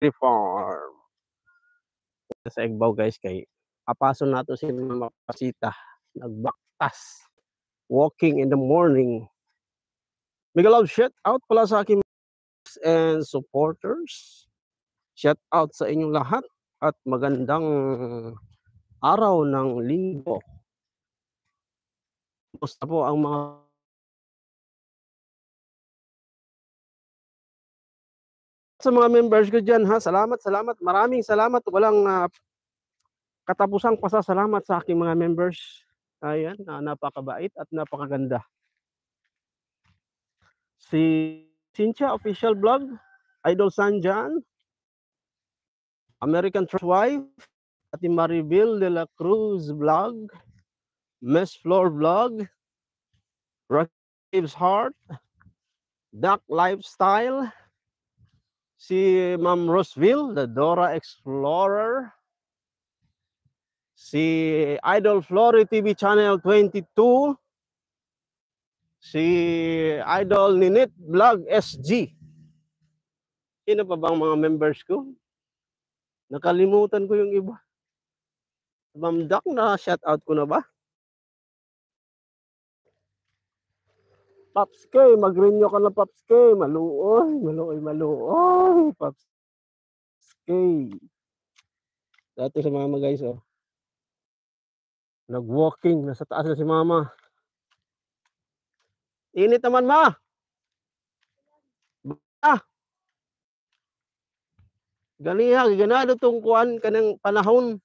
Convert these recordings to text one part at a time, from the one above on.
Farm. Sa Egbaw guys kay kapason nato si Mama Pasita nagbaktas walking in the morning. Mega love shout out pala sa aking and supporters. Shout out sa inyong lahat at magandang araw ng linggo. Kumusta po ang mga sa mga members ko dyan ha? Salamat. Maraming salamat. Walang katapusang pasasalamat sa aking mga members. Ayan, napakabait at napakaganda. Si Cynthia Official Vlog, Idol Sanjan, American Trust Wife, Ati Maribel de la Cruz Vlog, Miss Floor Vlog, Rakib's Heart, Duck Lifestyle, si Ma'am Roseville, the Dora Explorer, si Idol Flory TV Channel 22, si Idol Ninit Vlog SG. Sino pa bang mga members ko? Nakalimutan ko yung iba. Ma'am Duck, na shout out ko na ba? Pops K, mag-renew ka na Pops K. Maluoy. Pops K. Dati sa mama guys, oh. Nag-walking, nasa taas na si mama. Init naman ma. Ganiha, ganado tong kuan kanang panahon.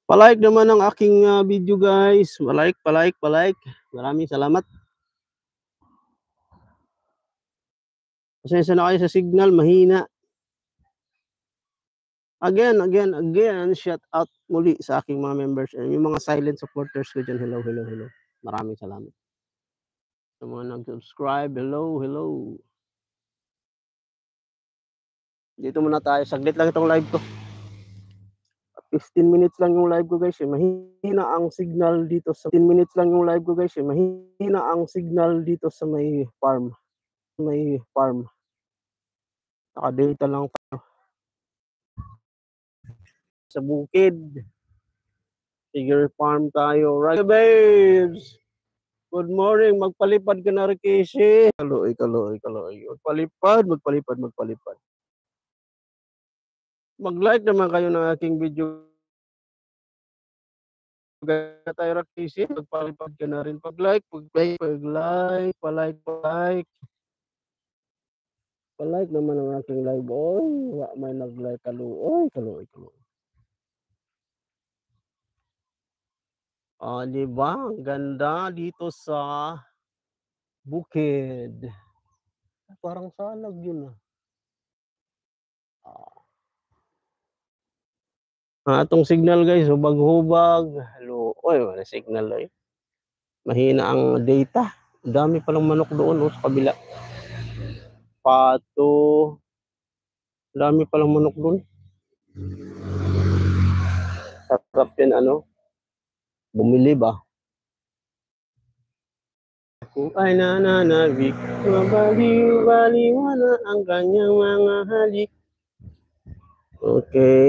Palike naman ang aking video guys. Palike. Maraming salamat. Pasensya na kayo sa signal, mahina. Again, shout out muli sa aking mga members and yung mga silent supporters ko dyan. Hello. Maraming salamat. Sa mga nag-subscribe, hello. Dito muna tayo. Saglit lang itong live ko. 15 minutes lang yung live ko guys. Mahina ang signal dito sa 15 minutes lang yung live ko guys. Mahina ang signal dito sa may farm. Naka-data lang tayo. Sa bukid. Tiger farm tayo. Right babes. Good morning. Magpalipad ka na Rikishi. Kaloy. Magpalipad. Mag-like naman kayo ng aking video. Tayo Rikishi. Magpalipad ka na rin. Pag-like. Palike naman ang aking live. Oy, may nag-like kaloy. Diba? Ang ganda dito sa bukid. Parang salag yun Atong signal guys, hubag. Hello. Oy, wala signal oy. Mahina ang data. Dami palang manok doon sa kabila. Pato. Dami palang manok doon. Sarap yan bumili ba? Kung ay nananabik, mabaliw-baliw na ang kanyang mga halik. Okay.